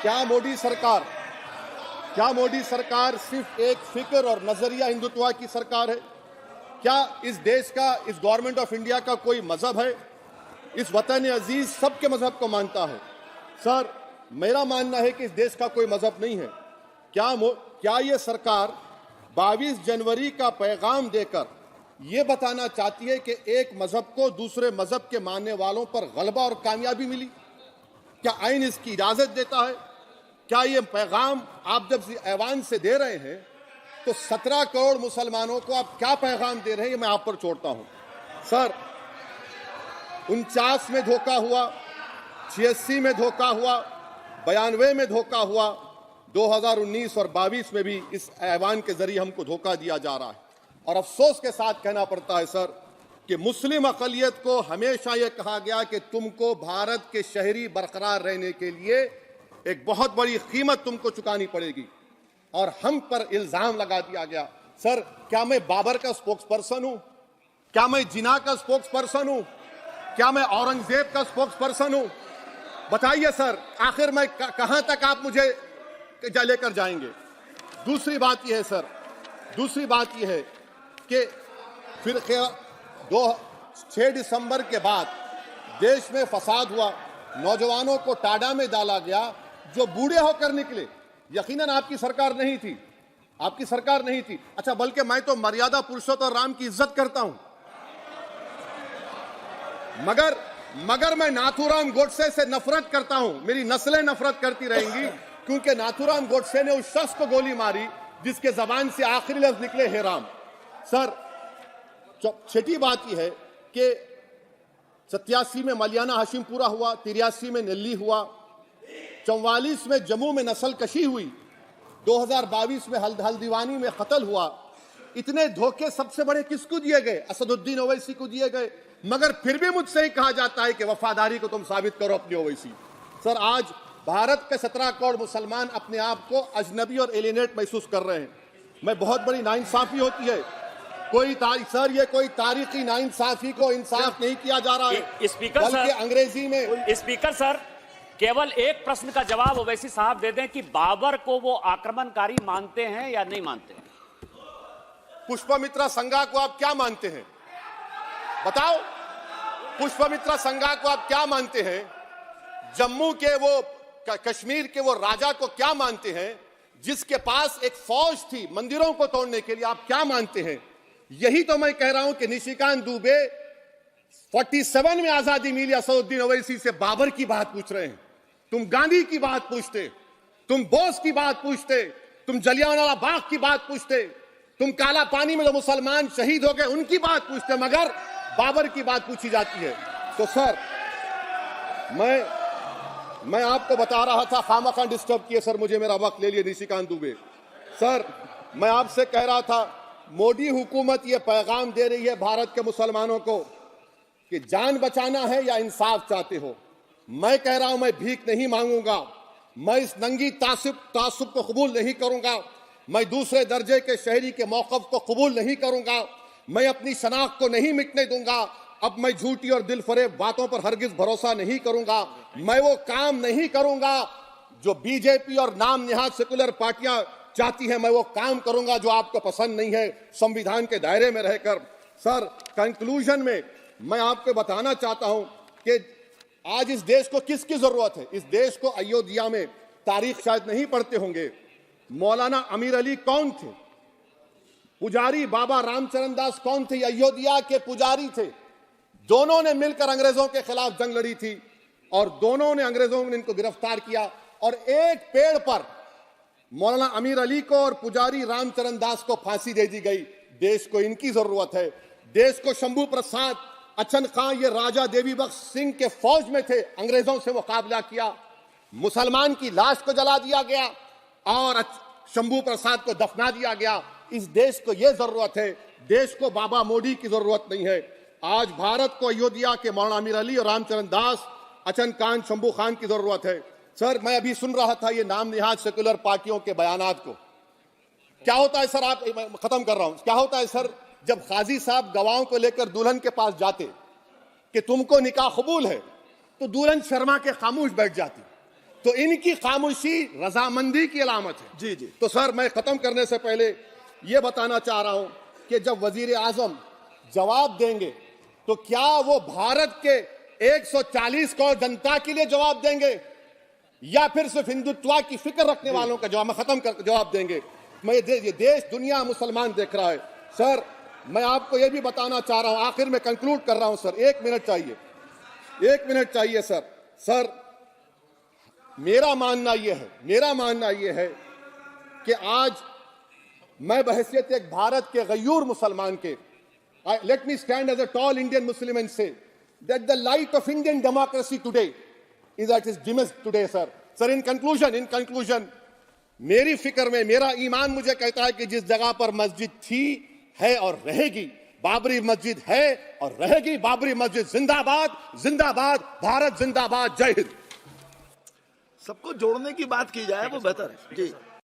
क्या मोदी सरकार सिर्फ एक फिक्र और नजरिया हिंदुत्व की सरकार है? क्या इस देश का, इस गवर्नमेंट ऑफ इंडिया का कोई मजहब है? इस वतन अजीज सबके मजहब को मानता है। सर, मेरा मानना है कि इस देश का कोई मजहब नहीं है। क्या ये सरकार 22 जनवरी का पैगाम देकर ये बताना चाहती है कि एक मजहब को दूसरे मजहब के मानने वालों पर गलबा और कामयाबी मिली? क्या आइन इसकी इजाजत देता है? क्या ये पैगाम आप जब ऐवान से दे रहे हैं तो 17 करोड़ मुसलमानों को आप क्या पैगाम दे रहे हैं, ये मैं आप पर छोड़ता हूं। सर, 49 में धोखा हुआ, 86 में धोखा हुआ, 92 में धोखा हुआ, 2019 और 22 में भी इस ऐवान के जरिए हमको धोखा दिया जा रहा है। और अफसोस के साथ कहना पड़ता है सर कि मुस्लिम अक़लियत को हमेशा यह कहा गया कि तुमको भारत के शहरी बरकरार रहने के लिए एक बहुत बड़ी कीमत तुमको चुकानी पड़ेगी, और हम पर इल्जाम लगा दिया गया। सर, क्या मैं बाबर का स्पोक्स पर्सन हूं? क्या मैं जिना का स्पोक्स पर्सन हूं? क्या मैं औरंगजेब का स्पोक्स पर्सन हूं? बताइए सर, आखिर मैं कहां तक आप मुझे लेकर जाएंगे? दूसरी बात यह है सर, दूसरी बात यह है कि फिर 6 दिसंबर के बाद देश में फसाद हुआ, नौजवानों को टाडा में डाला गया जो बूढ़े होकर निकले। यकीनन आपकी सरकार नहीं थी, आपकी सरकार नहीं थी। अच्छा, बल्कि मैं तो मर्यादा पुरुषोत्तम राम की इज्जत करता हूं, मगर मैं नाथूराम गोडसे से नफरत करता हूं। मेरी नस्लें नफरत करती रहेंगी, क्योंकि नाथूराम गोडसे ने उस शख्स को गोली मारी जिसके जबान से आखिरी लफ्ज निकले हे राम। सर, छठी बात यह है कि 87 में मलियाना हाशिमपुरा हुआ, 83 में नेल्ली हुआ, 44 में जम्मू में नस्ल कशी हुई, 2022 में हल्दीवानी में कत्ल हुआ। इतने धोखे सबसे बड़े किसको दिए गए? असदुद्दीन ओवैसी को दिए गए। मगर फिर भी मुझसे ही कहा जाता है कि वफादारी को तुम साबित करो अपनी ओवैसी। सर, आज भारत के 17 करोड़ मुसलमान अपने आप को अजनबी और एलिनेट महसूस कर रहे हैं। मैं बहुत बड़ी नाइंसाफी होती है सर, ये कोई तारीखी नाइंसाफी को इंसाफ नहीं किया जा रहा है। स्पीकर बल्कि अंग्रेजी में स्पीकर सर, केवल एक प्रश्न का जवाब ओवैसी साहब दे दें कि बाबर को वो आक्रमणकारी मानते हैं या नहीं मानते हैं? पुष्पमित्रा संघा को आप क्या मानते हैं? बताओ, पुष्पमित्रा संघा को आप क्या मानते हैं? जम्मू के वो कश्मीर के वो राजा को क्या मानते हैं जिसके पास एक फौज थी मंदिरों को तोड़ने के लिए? आप क्या मानते हैं? यही तो मैं कह रहा हूं कि निशिकांत दुबे 47 में आजादी मिली, असदुद्दीन ओवैसी से बाबर की बात पूछ रहे हैं। तुम गांधी की बात पूछते, तुम बोस की बात पूछते, तुम जलियांवाला बाग की बात पूछते, तुम काला पानी में जो मुसलमान शहीद हो गए उनकी बात पूछते, मगर बाबर की बात पूछी जाती है। तो सर, मैं आपको बता रहा था, खामखा डिस्टर्ब किए सर, मुझे मेरा वक्त ले लिए निशिकांत दुबे। सर, मैं आपसे कह रहा था, मोदी हुकूमत ये पैगाम दे रही है भारत के मुसलमानों को कि जान बचाना है या इंसाफ चाहते हो। मैं कह रहा हूं, मैं भीख नहीं मांगूंगा, मैं इस नंगी तासुब को कबूल नहीं करूंगा, मैं दूसरे दर्जे के शहरी के मौक़िफ़ को कबूल नहीं करूंगा, मैं अपनी शनाख्त को नहीं मिटने दूंगा। अब मैं झूठी और दिलफरेब बातों पर हरगिज भरोसा नहीं करूंगा। मैं वो काम नहीं करूंगा जो बीजेपी और नाम निहाद सेकुलर पार्टियां चाहती हैं। मैं वो काम करूंगा जो आपको पसंद नहीं है, संविधान के दायरे में रहकर। सर, कंक्लूजन में मैं आपको बताना चाहता हूं कि आज इस देश को किसकी जरूरत है? इस देश को अयोध्या में, तारीख शायद नहीं पढ़ते होंगे, मौलाना अमीर अली कौन थे? पुजारी बाबा रामचरण दास कौन थे? अयोध्या के पुजारी थे। दोनों ने मिलकर अंग्रेजों के खिलाफ जंग लड़ी थी और दोनों ने, अंग्रेजों ने इनको गिरफ्तार किया और एक पेड़ पर मौलाना अमीर अली को और पुजारी रामचरण दास को फांसी दे दी गई। देश को इनकी जरूरत है। देश को शंभू प्रसाद, अचन खां, ये राजा देवी बख्श सिंह के फौज में थे, अंग्रेजों से मुकाबला किया, मुसलमान की लाश को जला दिया गया और शंभू प्रसाद को दफना दिया गया। इस देश को यह जरूरत है, देश को बाबा मोदी की जरूरत नहीं है। आज भारत को अयोध्या के मौलाना अमीर अली और रामचरण दास, अचन खान, शंभू खान की जरूरत है। सर, मैं अभी सुन रहा था ये नाम निहाद सेकुलर पार्टियों के बयानात को। क्या होता है सर, आप, खत्म कर रहा हूं, क्या होता है सर, जब काजी साहब गवाहों को लेकर दुल्हन के पास जाते कि तुमको निकाह कबूल है, तो दुल्हन शर्मा के खामोश बैठ जाती। तो इनकी खामोशी रजामंदी की अलामत है। जी जी। तो सर, मैं खत्म करने से पहले यह बताना चाह रहा हूं कि जब वजीर आजम जवाब देंगे तो क्या वो भारत के 140 करोड़ जनता के लिए जवाब देंगे या फिर सिर्फ हिंदुत्व की फिक्र रखने वालों का जवाब, मैं खत्म कर जवाब देंगे। ये देश दुनिया मुसलमान देख रहा है। सर, मैं आपको यह भी बताना चाह रहा हूं, आखिर में कंक्लूड कर रहा हूं सर, 1 मिनट चाहिए सर। सर, मेरा मानना यह है कि आज मैं बहैसियत एक भारत के गयूर मुसलमान के, let me stand as a tall Indian Muslim and say that the light of Indian democracy today is at its dimmest today, sir. Sir, in conclusion, मेरी फिक्र में मेरा ईमान मुझे कहता है कि जिस जगह पर मस्जिद थी, है और रहेगी, बाबरी मस्जिद है और रहेगी, बाबरी मस्जिद जिंदाबाद, जिंदाबाद, भारत जिंदाबाद, जय हिंद। सबको जोड़ने की बात की जाए वो बेहतर है। जी।